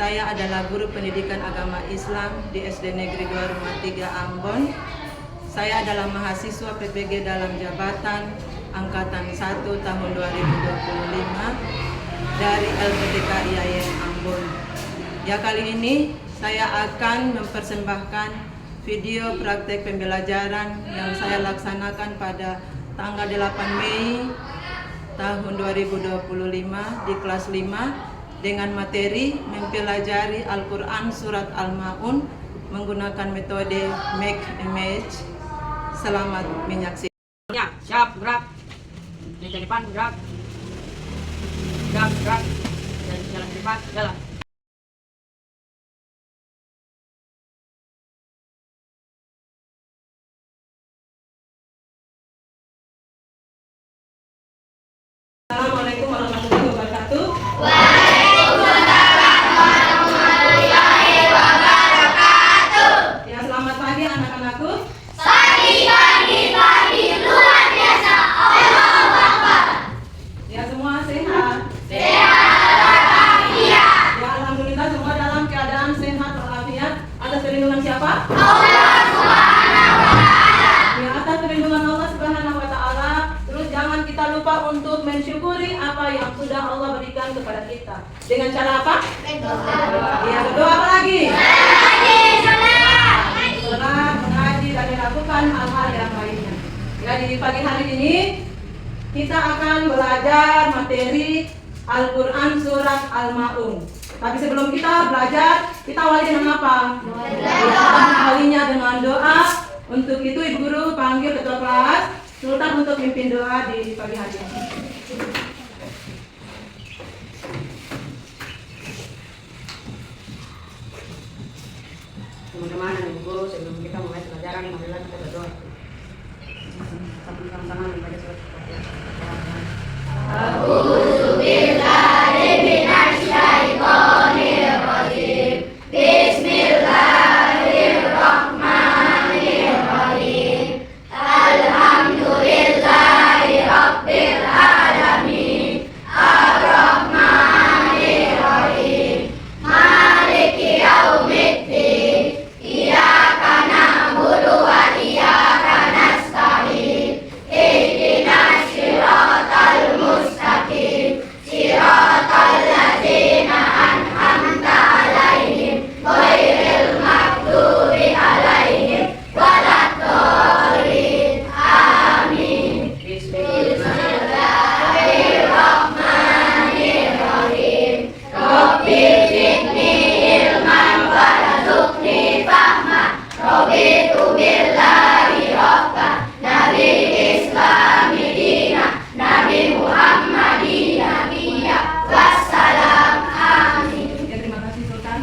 Saya adalah guru pendidikan agama Islam di SD Negeri 2 Rumah 3 Ambon. Saya adalah mahasiswa PPG dalam jabatan Angkatan 1 tahun 2025 dari LPTK IAIN Ambon. Ya, kali ini saya akan mempersembahkan video praktek pembelajaran yang saya laksanakan pada tanggal 8 Mei tahun 2025 di kelas 5 dengan materi mempelajari Al-Quran Surat Al-Ma'un menggunakan metode Make Image. Selamat menyaksikan. Ya, siap, gerak. Di depan, gerak. Gerak. Dan jalan ke depan, jalan. Assalamualaikum warahmatullahi wabarakatuh. Waalaikumsalam warahmatullahi wabarakatuh. Ya, selamat pagi anak-anakku. Pagi luar biasa. Allahu Akbar. Ya, semua sehat. Sehat walafiat. Ya, alhamdulillah semua dalam keadaan sehat walafiat. Atas perlindungan siapa? Allah Subhanahu wa taala. Ya, atas perlindungan Allah Subhanahu wa taala. Terus jangan kita lupa untuk mensyukuri apa yang sudah Allah berikan kepada kita. Dengan cara apa? Ya, berdoa apa lagi? Sholat, mengaji, dan melakukan hal-hal yang lainnya. Ya, di pagi hari ini kita akan belajar materi Al-Quran Surat Al-Ma'un. Tapi sebelum kita belajar, kita awali dengan apa? Kita awalinya dengan doa. Untuk itu Ibu Guru panggil ketua kelas Sultan untuk mimpin doa di pagi hari ini. Teman-teman dan Ibu Guru, sebelum kita mulai pelajaran, marilah kita berdoa. Sama-sama membaca surat Al-Fatihah. A'udzubillahi minasyaitonir rajim. Bismillahirrahmanirrahim. Alhamdulillahi rabbil alamin. Ar-Rahmanir-Rahim. Maliki yaumiddin. Iyyaka na'budu wa iyyaka nasta'in. Ihdinas siratal mustaqim. Siratal ladzina an'amta 'alaihim ghairil maghdubi 'alaihim waladdallin. Amin. Bismillahirrahmanirrahim. Rabbil zidni ilman warzuqni fahma. Raditu billahi rabban. Nabi Islami dina. Nabi Muhammadi nabiyya. Wassalam. Amin. Ya, terima kasih Sultan.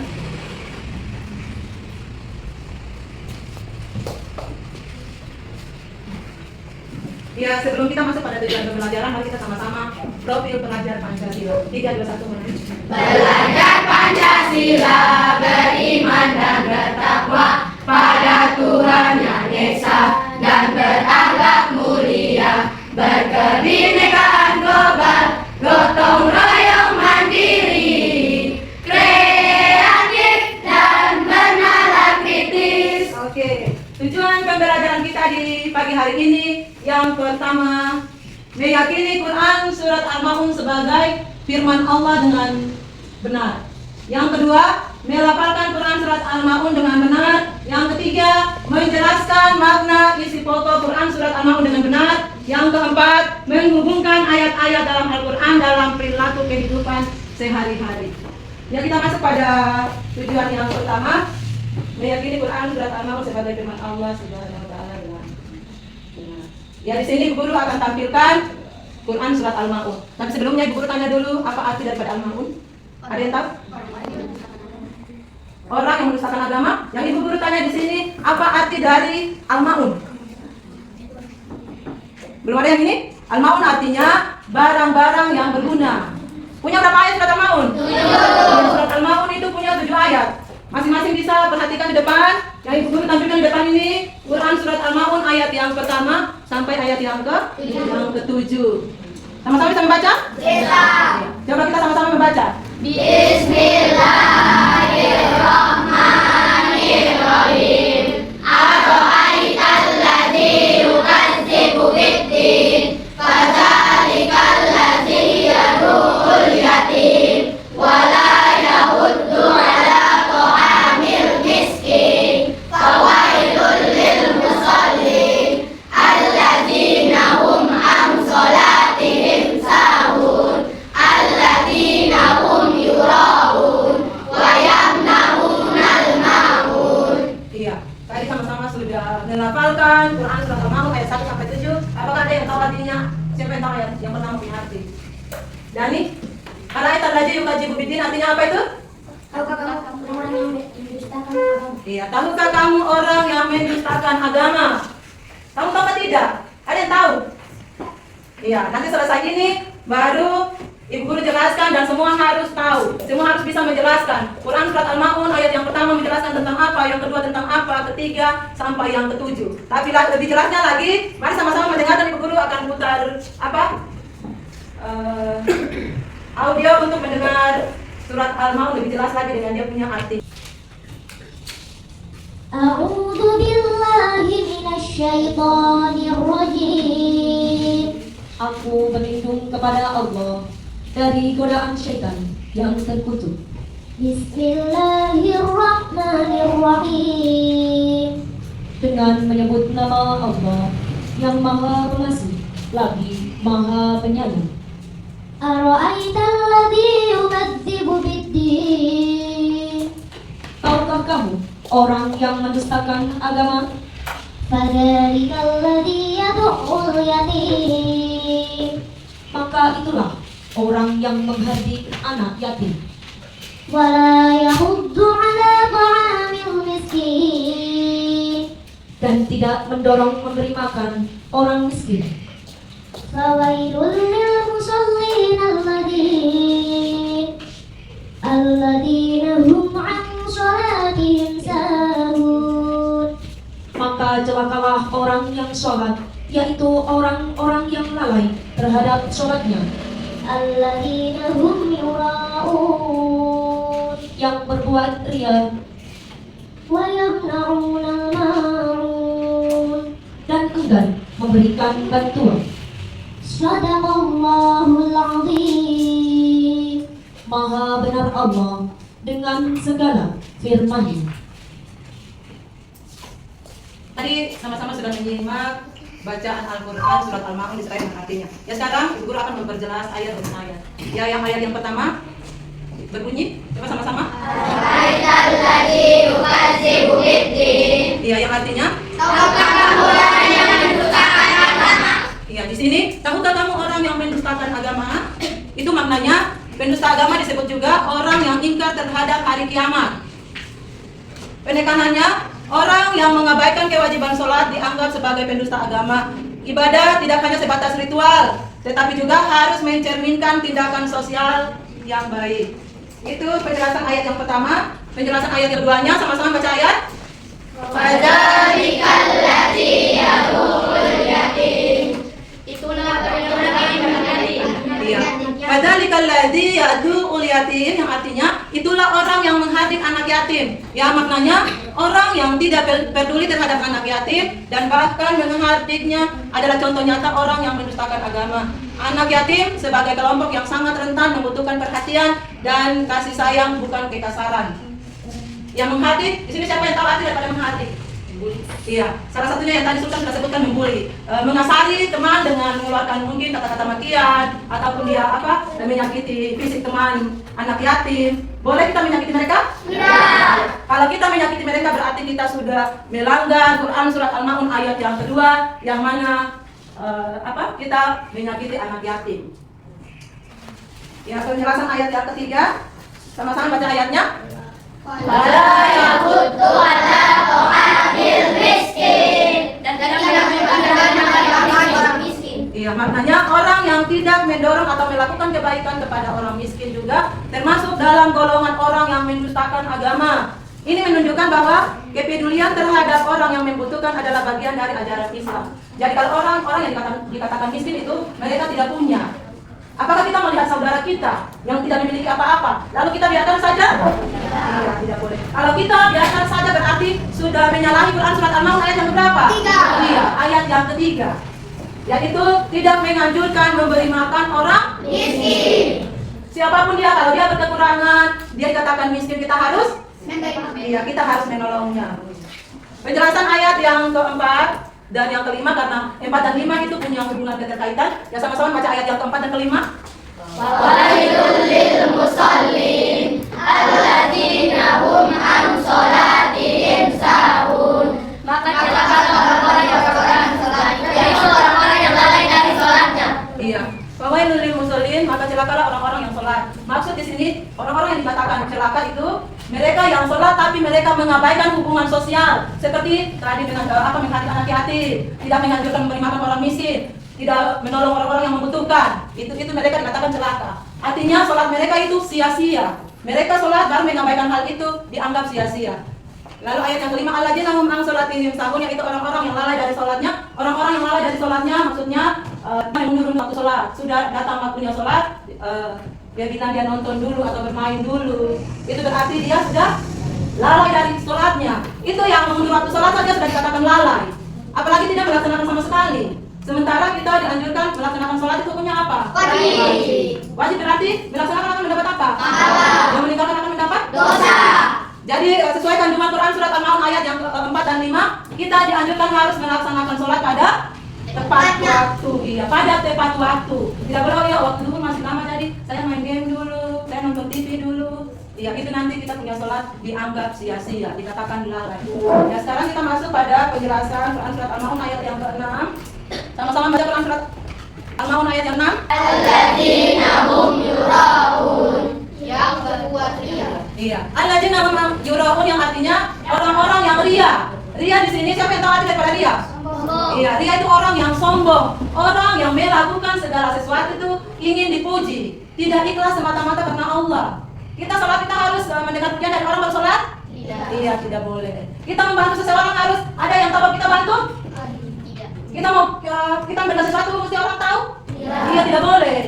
Ya, sebelum kita masuk pada tujuan pembelajaran, mari kita sama-sama profil pelajar Pancasila. 3, 2, 1, mulai. Belajar Pancasila, beriman dan bertakwa pada Tuhan Yang Esa dan berakhlak mulia, berkebinekaan global, gotong royong mandiri, kreatif dan bernalar kritis. Oke, tujuan pembelajaran kita di pagi hari ini yang pertama, meyakini Quran Surat Al-Ma'un sebagai firman Allah dengan benar. Yang kedua, melafalkan Quran Surat Al-Ma'un dengan benar. Yang ketiga, menjelaskan makna isi pokok Quran Surat Al-Ma'un dengan benar. Yang keempat, menghubungkan ayat-ayat dalam Al-Quran dalam perilaku kehidupan sehari-hari. Ya, kita masuk pada tujuan yang pertama, meyakini Quran Surat Al-Ma'un sebagai firman Allah Subhanahu wa taala dengan benar. Ya, di sini Ibu Guru akan tampilkan Quran Surat Al-Ma'un. Tapi sebelumnya Ibu Guru tanya dulu, apa arti daripada Al-Ma'un? Ada yang tahu? Orang yang mendustakan agama. Yang Ibu Guru tanya di sini, apa arti dari Al-Ma'un? Belum ada yang ini? Al-Ma'un artinya barang-barang yang berguna. Punya berapa ayat surat Al-Ma'un? 7. Surat Al-Ma'un itu punya 7 ayat. Masing-masing bisa perhatikan di depan. Yang Ibu Guru tampilkan di depan ini Quran Surat Al-Ma'un ayat yang pertama sampai ayat yang ke-7. Sama-sama bisa membaca? Bisa. Coba kita sama-sama membaca. Bismillahirrahmanirrahim. Ara'aital ladzi yukadzibu biddin, fadzalikal ladzi yad'ul yatim wa la yahuddu 'ala ta'amil miskin, fawailul lil musallin alladzina hum an shalatihim sahun alladzina hum yura'un wa yamna'unal ma'un. Iya, tadi sama-sama sudah menghafalkan Quran surat Al-Maun ayat 1 sampai 7. Apakah ada yang tahu artinya? Siapa yang tahu ayat yang pertama punya arti? Dani? Ara'aital ladzi yukadzibu biddin artinya apa itu? Tahukah kamu orang yang mendustakan agama? Iya, tahukah kamu orang yang mendustakan agama? Kamu tahu atau tidak? Ada yang tahu? Iya, nanti selesai ini baru Ibu Guru jelaskan dan semua harus tahu. Semua harus bisa menjelaskan. Quran surat Al-Maun ayat yang pertama menjelaskan tentang apa, yang kedua tentang apa, ketiga sampai yang ketujuh. Tapi lebih jelasnya lagi, mari sama-sama mendengarkan. Ibu Guru akan putar apa? Audio untuk mendengar surat Al-Maun lebih jelas lagi dengan dia punya arti. A'udzu billahi minasyaitonir rajim. Aku berlindung kepada Allah dari godaan syaitan yang terkutuk. Bismillahirrahmanirrahim. Dengan menyebut nama Allah yang Maha Pengasih lagi Maha Penyayang. Ara'aital ladzi yukadzibu biddin, Tahukah kamu orang yang mendustakan agama? fadzalikal ladzi yad'ul yatim Maka itulah orang yang menghardik anak yatim wa la yahuddu 'ala ta'amil miskin, dan tidak mendorong memberi makan orang miskin. fawailul lil musallin alladzina hum 'an shalatihim sahun. Maka celakalah orang yang sholat, yaitu orang-orang yang lalai terhadap sholatnya, Alladzina hum yura'un yang berbuat ria wa yamna'unal ma'un. dan enggan memberikan bantuan. Shadaqallahul azim. Maha benar Allah dengan segala firman-Nya. Tadi sama-sama sudah menyimak bacaan Al-Quran surat Al-Maun disertai dengan artinya. Ya sekarang Ibu Guru akan memperjelas ayat demi ayat. Ya yang ayat yang pertama berbunyi, coba sama-sama. Ara'aital ladzi yukadzibu biddin. Iya yang artinya. Tahukah kamu orang yang mendustakan agama? Iya di sini tahukah kamu orang yang mendustakan agama? Itu maknanya pendusta agama disebut juga orang yang ingkar terhadap hari kiamat. Penekanannya, orang yang mengabaikan kewajiban sholat dianggap sebagai pendusta agama. Ibadah tidak hanya sebatas ritual, tetapi juga harus mencerminkan tindakan sosial yang baik. Itu penjelasan ayat yang pertama. Penjelasan ayat yang keduanya, sama-sama baca ayat. Fadzalikal ladzi yad'ul yatim. Itulah Iya. Fadzalikal ladzi yad'ul yatim, yang artinya itulah orang yang menghardik anak yatim. Ya maknanya orang yang tidak peduli terhadap anak yatim dan bahkan menghardiknya adalah contoh nyata orang yang mendustakan agama. Anak yatim sebagai kelompok yang sangat rentan membutuhkan perhatian dan kasih sayang, bukan kekasaran. Yang menghardik, di sini siapa yang tahu arti daripada menghardik? Iya, salah satunya yang tadi Sultan sudah sebutkan, membuli, mengasari teman dengan mengeluarkan mungkin kata-kata makian ataupun dia menyakiti fisik teman anak yatim. Boleh kita menyakiti mereka? Tidak. Kalau kita menyakiti mereka berarti kita sudah melanggar Quran surat Al-Maun ayat yang kedua, yang mana kita menyakiti anak yatim. Ya, penjelasan ayat yang ketiga, sama-sama baca ayatnya. Wala yahuddu 'ala ta'amil miskin. Dan tidak mendorong orang miskin. Iya, maknanya orang yang tidak mendorong atau melakukan kebaikan kepada orang miskin juga termasuk dalam golongan orang yang mendustakan agama. Ini menunjukkan bahwa kepedulian terhadap orang yang membutuhkan adalah bagian dari ajaran Islam. Jadi kalau orang-orang yang dikatakan miskin itu mereka tidak punya. Apakah kita melihat saudara kita yang tidak memiliki apa-apa, lalu kita biarkan saja? Iya, tidak boleh. Kalau kita biarkan saja berarti sudah menyalahi Quran surat Al-Maun ayat yang berapa? 3. Iya, ayat yang ketiga. Yaitu tidak menganjurkan memberi makan orang Miskin. siapapun dia, kalau dia berkekurangan, dia dikatakan miskin, kita harus? Memberi. Iya, kita harus menolongnya. Penjelasan ayat yang keempat dan yang kelima, karena 4 dan 5 itu punya hubungan keterkaitan. Ya, sama-sama baca ayat yang keempat dan kelima. Wailul lil musallin alladzina hum an sholatihim sahun. Maka celakalah orang-orang yang berkurang sholatnya, yaitu orang-orang yang lalai dari sholatnya. Iya. Fawailul lil musallin, maka celakalah orang-orang yang sholat. Maksud di sini orang-orang yang dikatakan celaka itu mereka yang sholat tapi mereka mengabaikan hubungan sosial, seperti tadi menghati anak yatim, tidak menganjurkan memberi makan orang miskin, tidak menolong orang-orang yang membutuhkan. Itu mereka dikatakan celaka. Artinya sholat mereka itu sia-sia. Mereka sholat baru mengabaikan hal itu, dianggap sia-sia. Lalu ayat yang kelima, alladzina hum an sholatihim sahun, yaitu orang-orang yang lalai dari sholatnya. Orang-orang yang lalai dari sholatnya maksudnya menurun waktu sholat. Sudah datang waktunya sholat, dia bilang dia nonton dulu atau bermain dulu. Itu berarti dia sudah lalai dari sholatnya. Itu yang menurut waktu sholat saja sudah dikatakan lalai. Apalagi tidak melaksanakan sama sekali. Sementara kita dianjurkan melaksanakan sholat itu hukumnya apa? Wajib. Wajib berarti melaksanakan akan mendapat apa? Pahala. Yang meninggalkan akan mendapat Dosa. Jadi sesuai kandungan Quran surat Al-Maun ayat yang ke-4 dan 5, kita dianjurkan harus melaksanakan sholat pada tepat waktu. Iya, pada tepat waktu. Tidak boleh, oh ya waktu dulu masih lama jadi saya main game dulu, saya nonton TV dulu. Iya, itu nanti kita punya sholat dianggap sia-sia, dikatakan lalai. Ya, sekarang kita masuk pada penjelasan Quran surat Al-Maun ayat yang ke-6. Sama-sama baca Quran surat Al-Maun ayat yang 6. Alladzina hum yura'un. Yang berbuat ria. Iya, alladzina hum yura'un yang artinya orang-orang yang ria. Ria di sini siapa yang tahu arti daripada ria? Iya, ria itu orang yang sombong, orang yang melakukan segala sesuatu itu ingin dipuji, tidak ikhlas semata-mata karena Allah. Kita sholat kita harus mendengar pujian dari orang bersolat? Tidak. Iya, tidak boleh. Kita membantu seseorang harus ada yang tahu kita bantu? Tidak. Kita benda sesuatu mesti orang tahu? Tidak. Iya, tidak boleh.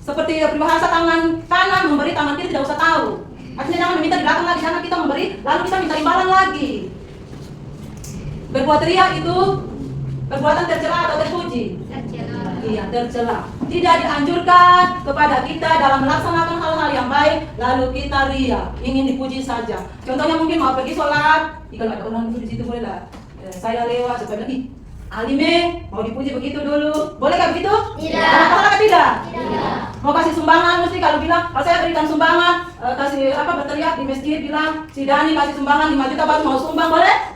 Seperti peribahasa tangan kanan memberi, tangan kiri tidak usah tahu. Artinya jangan meminta di belakang lagi, jangan kita memberi lalu kita minta imbalan lagi. Berbuat ria itu perbuatan tercela atau terpuji? Iya, tercela. Tidak dianjurkan kepada kita dalam melaksanakan hal-hal yang baik lalu kita ria, ingin dipuji saja. Contohnya mungkin mau pergi sholat, jika ada orang dulu di situ boleh lah. Saya lewat supaya bilang, ih, Alime mau dipuji begitu dulu, boleh nggak begitu? Tidak. Apa tidak? Tidak. Mau kasih sumbangan mesti kalau bilang, kalau saya berikan sumbangan, kasih berteriak di masjid bilang, si Dani kasih sumbangan 5 juta baru mau sumbang, boleh?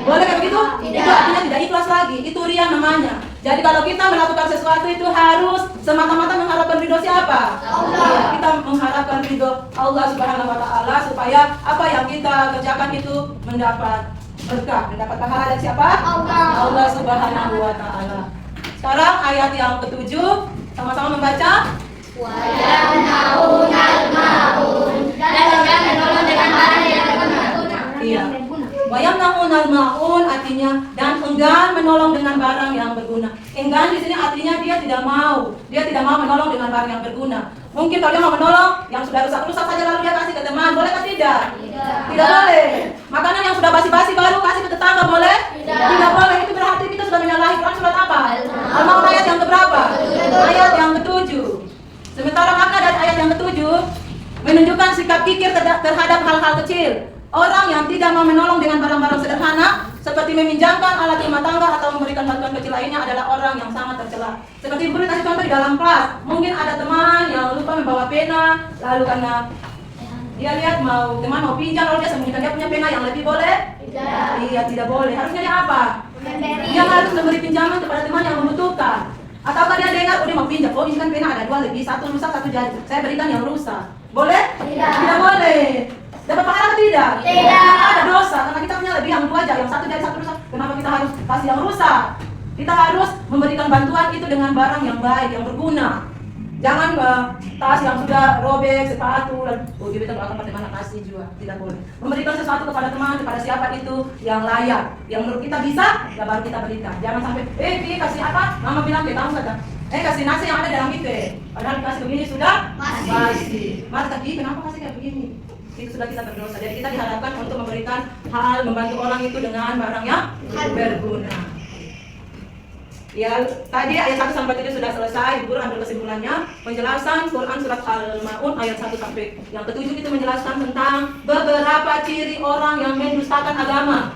Boleh kayak begitu? Tidak. Itu artinya tidak ikhlas lagi, itu ria namanya. Jadi kalau kita melakukan sesuatu itu harus semata-mata mengharapkan ridho siapa? Allah. Iya, kita mengharapkan ridho Allah Subhanahu wa taala supaya apa yang kita kerjakan itu mendapat berkah, mendapat pahala dari siapa? Allah. Allah Subhanahu wa taala. Sekarang ayat yang ke-7, sama-sama membaca. Wayamnaunal maun. Dan enggan menolong dengan barang yang berguna. Iya. Wayamnaunal maun artinya dan enggan menolong dengan barang yang berguna. Enggan di sini artinya dia tidak mau menolong dengan barang yang berguna. Mungkin kalau dia mau menolong yang sudah rusak saja lalu dia kasih ke teman, boleh atau tidak? Tidak boleh. Makanan yang sudah basi-basi baru kasih ke tetangga, boleh? Tidak boleh. Itu berarti kita sudah menyalahi Quran surat apa? Al-Maun ayat yang keberapa? Ayat yang ke-7. Sementara makna dari ayat yang ke-7 menunjukkan sikap kikir terhadap hal-hal kecil. Orang yang tidak mau menolong dengan barang-barang sederhana seperti meminjamkan alat rumah tangga atau memberikan bantuan kecil lainnya adalah orang yang sangat tercela. Seperti Ibu kasih contoh di dalam kelas, mungkin ada teman yang lupa membawa pena, lalu karena dia lihat teman mau pinjam lalu dia sembunyikan dia punya pena yang lebih, boleh? Tidak. Iya, tidak boleh. Harusnya dia apa? Dia harus memberi pinjaman kepada teman yang membutuhkan. Ataukah dia dengar, dia mau pinjam, ini kan pena ada 2 lebih, 1 rusak 1 jadi, saya berikan yang rusak, boleh? Tidak. Tidak boleh. Dapat pahala atau tidak? Tidak. Ada dosa karena kita punya lebih yang 2 aja, yang 1 jadi 1 rusak. Kenapa kita harus kasih yang rusak? Kita harus memberikan bantuan itu dengan barang yang baik, yang berguna. Jangan tas yang sudah robek, sepatu, dia kita akan pakai mana kasih juga, tidak boleh. Memberikan sesuatu kepada teman, kepada siapa itu yang layak, yang menurut kita bisa, ya baru kita berikan. Jangan sampai, kasih apa? Mama bilang kita tahu saja. Kasih nasi yang ada dalam ipe. Padahal kasih begini sudah basi. Mas tadi kenapa kasih kayak begini? Itu sudah kita berdosa. Jadi kita diharapkan untuk memberikan hal membantu orang itu dengan barang yang berguna. Ya, tadi ayat 1 sampai 7 sudah selesai. Ibu Guru ambil kesimpulannya. Penjelasan Quran surat Al-Maun ayat 1 sampai yang ke-7 itu menjelaskan tentang beberapa ciri orang yang mendustakan agama.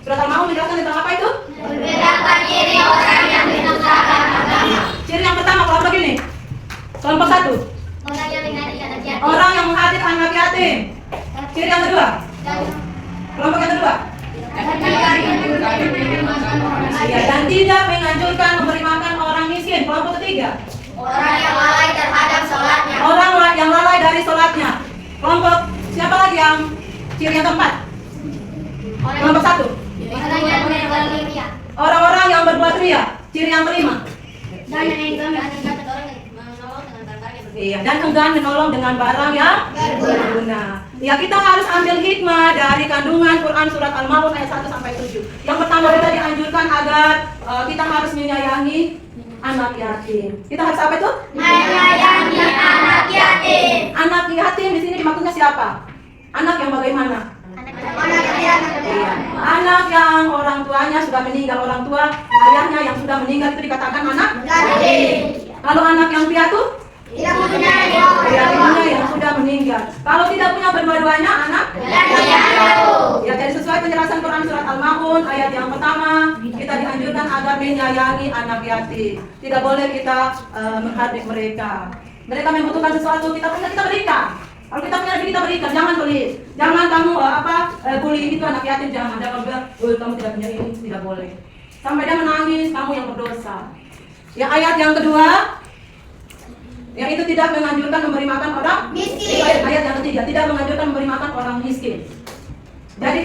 Surat Al-Maun menjelaskan tentang apa itu? Beberapa ciri orang yang mendustakan agama. Ciri yang pertama kelompok ini. Kelompok 1. Orang yang menghadir anak yatim. Orang yang menghadir anak yatim. Ciri yang kedua. Kelompok yang kedua. Ya, dan tidak menganjurkan memberi makan orang miskin. Kelompok ketiga. Orang yang lalai terhadap sholatnya. Orang yang lalai dari sholatnya. Kelompok siapa lagi yang ciri yang keempat? Kelompok 1. Orang yang berbuat ria. Orang-orang yang berbuat ria. Ciri yang kelima. Dan yang enggan menolong dengan barang-barang yang Iya, dan enggan menolong dengan barang yang berguna. Ya, kita harus ambil hikmah dari kandungan Quran surat Al-Maun ayat 1 sampai 7. Yang pertama kita dianjurkan agar kita harus menyayangi anak yatim. Kita harus apa itu? menyayangi anak yatim. Anak yatim di sini dimaksudnya siapa? Anak yang bagaimana? Anak yatim. Iya. Anak yang orang tuanya sudah meninggal, orang tua ayahnya yang sudah meninggal itu dikatakan anak Yatim. Kalau anak yang piatu, Tidak punya ibunya yang sudah meninggal. Kalau tidak punya berdua-duanya anak piatu. ya, jadi sesuai penjelasan Quran surat Al-Maun ayat yang pertama, kita dianjurkan agar menyayangi anak yatim. Tidak boleh kita menghardik mereka. Mereka membutuhkan sesuatu, kita berikan. Kalau kita punya lebih kita berikan, jangan tulis. Jangan kamu bully itu anak yatim, jangan. Jangan bilang, kamu tidak punya ini, tidak boleh. Sampai dia menangis, kamu yang berdosa. Ya, ayat yang kedua, yang itu tidak menganjurkan memberi makan orang Miskin. Ayat yang ketiga, tidak menganjurkan memberi makan orang miskin. Jadi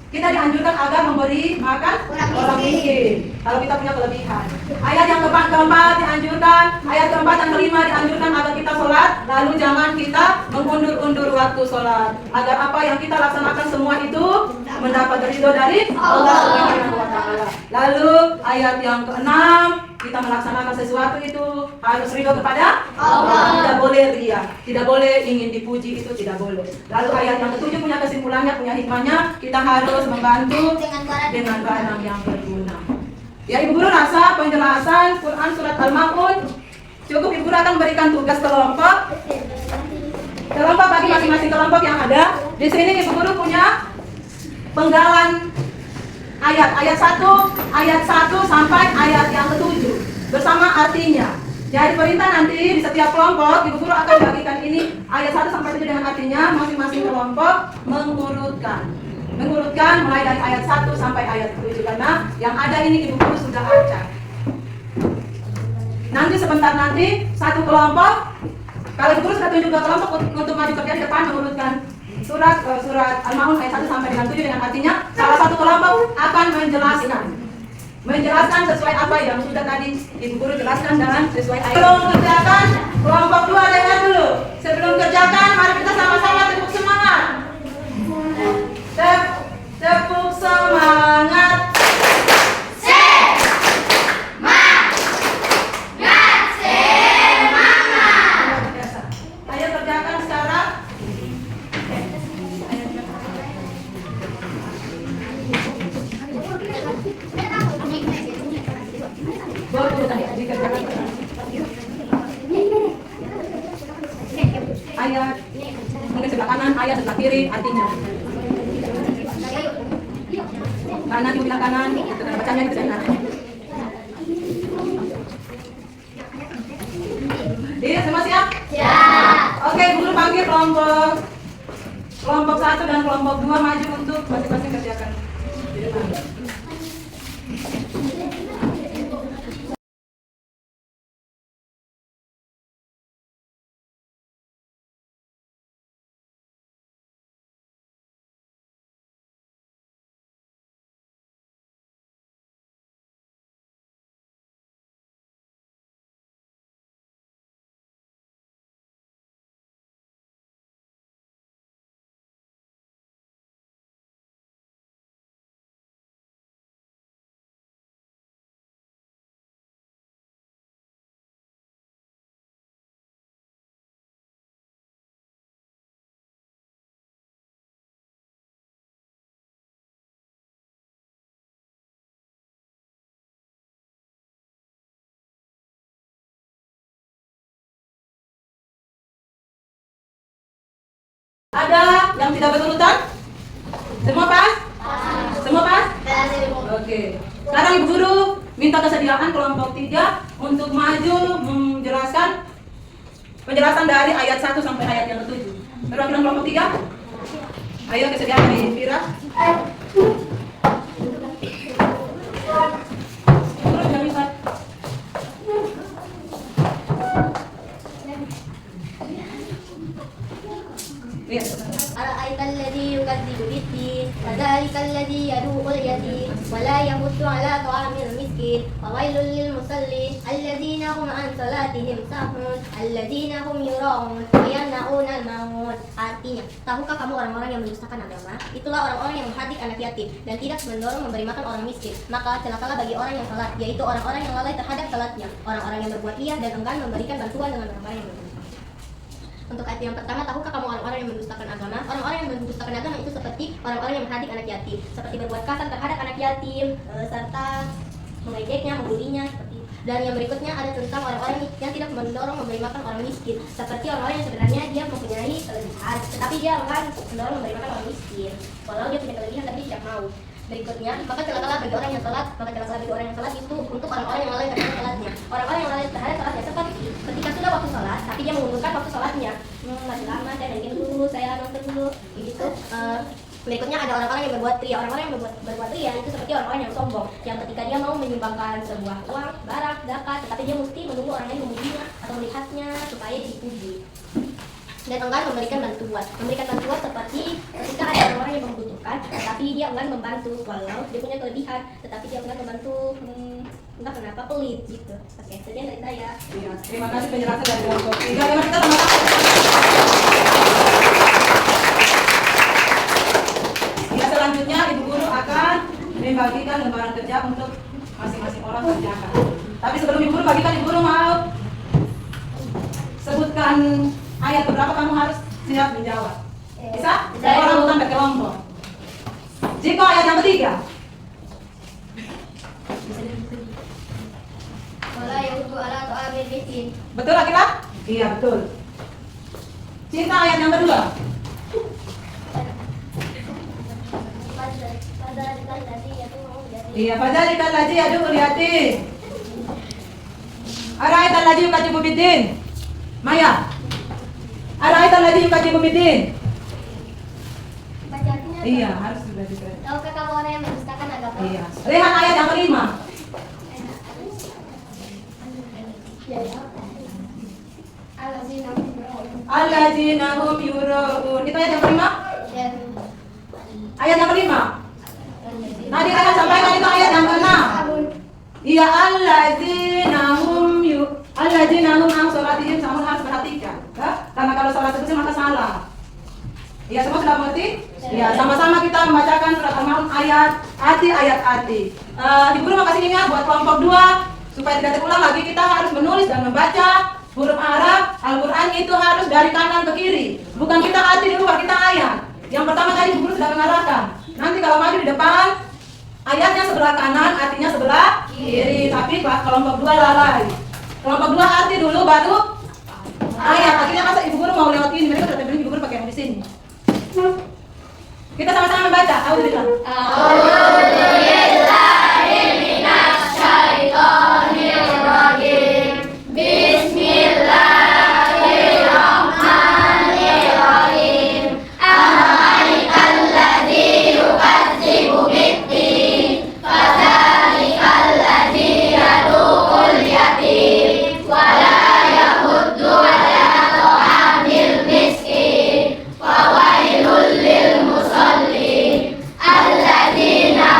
kita dianjurkan agar memberi makan orang miskin kalau kita punya kelebihan. Ayat yang keempat dianjurkan, ayat keempat dan kelima dianjurkan agar kita sholat, lalu jangan kita mengundur-undur waktu sholat. Agar apa yang kita laksanakan semua itu mendapat ridho dari Allah Subhanahu wa Ta'ala. Lalu ayat yang keenam, kita melaksanakan sesuatu itu harus ridho kepada Allah. Tidak boleh ria, tidak boleh ingin dipuji, itu tidak boleh. Lalu ayat yang ketujuh punya kesimpulannya, punya hikmahnya, kita harus membantu dengan barang yang berguna. Ya, Ibu Guru rasa penjelasan Quran surat Al-Maun cukup. Ibu Guru akan berikan tugas kelompok bagi masing-masing kelompok yang ada. Di sini Ibu Guru punya penggalan ayat 1 sampai ayat yang ke-7 bersama artinya. Jadi perintah nanti di setiap kelompok Ibu Guru akan bagikan ini ayat 1 sampai 7 dengan artinya, masing-masing kelompok mengurutkan mulai dari ayat 1 sampai ayat 7 karena yang ada ini Ibu Guru sudah acak. Nanti sebentar nanti satu kelompok, kalau Ibu Guru sudah tunjuk ke kelompok untuk maju kerja di depan mengurutkan surat Al-Maun ayat 1 sampai dengan 7 dengan artinya, salah satu kelompok akan menjelaskan sesuai apa yang sudah tadi Ibu Guru jelaskan dan sesuai ayat. Sebelum kerjakan, kelompok 2 dengar dulu. Sebelum kerjakan, mari kita sama-sama tepuk semangat. Tepuk semangat. Ayo kerjakan secara ayat mungkin sebelah kanan, ayat sebelah kiri artinya. Kanan di sebelah kanan, itu kan bacanya di sana. Dia semua siap? Siap. Oke, Guru panggil kelompok 1 dan kelompok 2 maju untuk masing-masing kerjakan di depan. Ada yang tidak berurutan? Semua pas? Semua pas? Oke. Sekarang Ibu Guru minta kesediaan kelompok 3 untuk maju menjelaskan penjelasan dari ayat 1 sampai ayat yang ke-7. Perwakilan kelompok 3? Ayo kesediaan dari Fira. Guru jangan lihat. Lihat. أرأيت الذي يكذب بالدين فذلك الذي يدعو اليتيم ولا يمد على طعام المسكين فويل للمصلين الذين هم عن صلاتهم ساهون الذين هم يراءون ويمنعون الماعون. Artinya, tahukah kamu orang-orang yang mendustakan agama? Itulah orang-orang yang menghadik anak yatim dan tidak mendorong memberi makan orang miskin. Maka celakalah bagi orang yang salat, yaitu orang-orang yang lalai terhadap salatnya, orang-orang yang berbuat iyah dan enggan memberikan bantuan dengan orang-orang yang berbuat. Untuk ayat yang pertama, tahukah kamu orang-orang yang mendustakan agama? Orang-orang yang mendustakan agama itu seperti orang-orang yang menghadik anak yatim, seperti berbuat kasar terhadap anak yatim, serta mengejeknya, membulinya, seperti itu. Dan yang berikutnya ada tentang orang-orang yang tidak mendorong memberi makan orang miskin, seperti orang-orang yang sebenarnya dia mempunyai kelebihan, tetapi dia enggan mendorong memberi makan orang miskin, walau dia punya kelebihan tapi tidak mau. Berikutnya, maka celakalah bagi orang yang salat, maka celakalah bagi orang yang salat itu untuk orang-orang yang lalai terhadap salatnya. Orang-orang yang lalai terhadap salatnya seperti ketika sudah waktu salat, tapi dia mengundurkan waktu salatnya. Masih lama, saya nonton dulu, saya nonton dulu, begitu. Berikutnya ada orang-orang yang berbuat ria. Orang-orang yang berbuat ria itu seperti orang-orang yang sombong, yang ketika dia mau menyumbangkan sebuah uang, barang, zakat, tetapi dia mesti menunggu orang lain memujinya atau melihatnya supaya dipuji. Dan enggan memberikan bantuan. Memberikan bantuan seperti ketika ada orang-orang yang membutuhkan, tetapi dia enggan membantu, walau dia punya kelebihan, tetapi dia enggan membantu. Entah kenapa pelit gitu. Oke, sekian dari saya. Ya, terima kasih penjelasan dari kelompok 3. Mari kita sama-sama. Ya, selanjutnya Ibu Guru akan membagikan lembaran kerja untuk masing-masing orang kerjakan. Tapi sebelum Ibu Guru bagikan, Ibu Guru mau sebutkan ayat berapa kamu harus siap menjawab. Bisa? Saya orang urutan berkelompok. Jika ayat yang ketiga. Wala yahudu ala ta'amil miskin. Betul laki-laki? Iya, betul. Cinta ayat yang kedua. Iya, fadzalika allazi yad'ul yatim. Ara'aita allazi yukadzibu biddin. Maya. Ara'aita allazi yukadzibu biddin. Bacanya. Iya, harus sudah juga. Tahukah kamu orang yang mendustakan agama? Iya. Lihat ayat yang kelima. Alladzina hum yura'un. Itu ayat yang kelima? Ayat yang kelima. Tadi saya sampaikan itu ayat yang keenam. Iya, alladzina hum an sholatihim sahun, harus perhatikan. Ya? Karena kalau sholat itu maka salah. Iya, semua sudah mengerti? Iya, sama-sama kita membacakan surat Al-Maun ayat ati. Ibu Guru mau kasih ingat buat kelompok 2 supaya tidak terulang lagi, kita harus menulis dan membaca huruf Arab Al-Quran itu harus dari kanan ke kiri. Bukan kita ati dulu baru kita ayat. Yang pertama tadi Ibu Guru sudah mengarahkan. Nanti kalau maju di depan, ayatnya sebelah kanan, artinya sebelah kiri. Tapi kelompok 2 lalai. Kelompok 2 arti dulu baru ayat. Akhirnya masa Ibu Guru mau lewat ini, mereka sudah bilang Ibu Guru pakai yang di sini. Kita sama-sama membaca. Auzubillah. Alladzina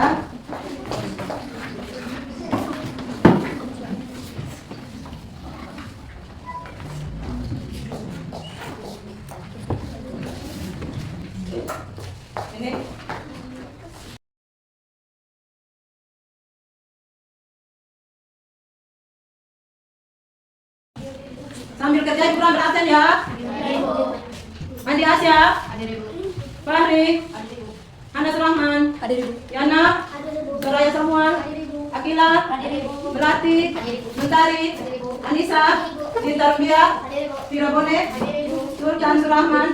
ya. Ini sambil kerja kurang berabsen ya. Andi Asya, Fahri, Anas Rahman, Yana, Soraya Samuel, Akila, Melati, Mentari, Anissa, Cinta Rubia, Vira Bonet, Surjan Surahman,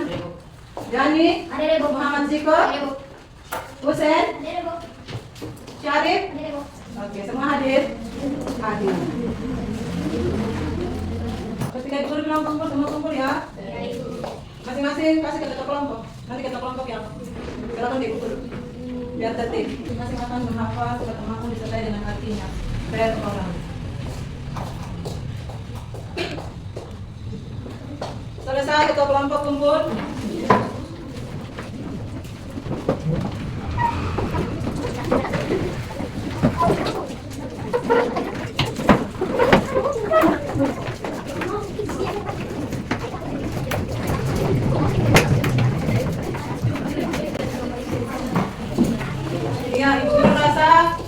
Jani, Muhammad Ziko, Hussein, Syarif. Oke, semua hadir. Hadir. Ketika guru bilang kumpul, semua kumpul ya. Masing-masing kasih ke ketua kelompok. Nanti ketua kelompok yang silakan dipukul. Biar tertib. Masing-masing akan menghafal kata makhluk disertai dengan artinya. Per orang. Selesai ketua kelompok kumpul. Ya, Ibu Guru rasa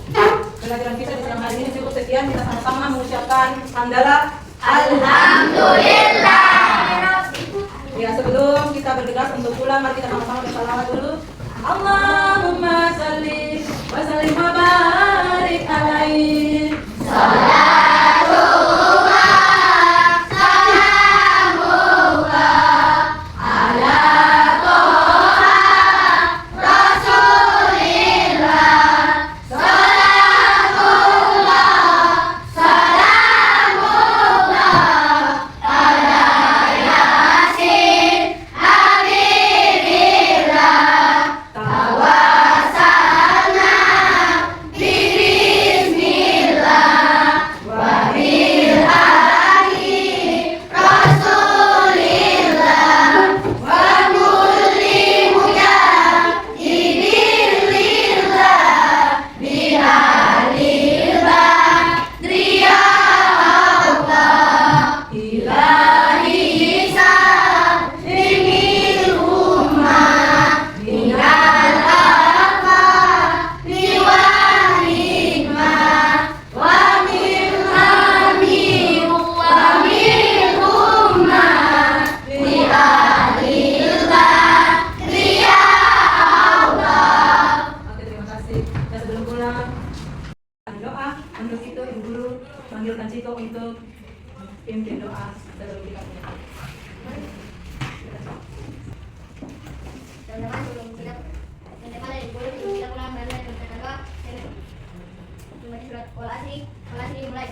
pelajaran kita di siang hari ini cukup sekian. Kita sama-sama mengucapkan hamdalah. Alhamdulillah. Ya, sebelum kita bergegas untuk pulang, mari kita sama-sama bersalawat dulu. Allahumma salli wa sallim wa barik alaihi. Untuk itu Ibu Guru manggilkan Ciko untuk pimpin doa sebelum kita pulang. Teman-teman, sebelum kita pulang, mari kita doa. Surat Al-Asri dimulai.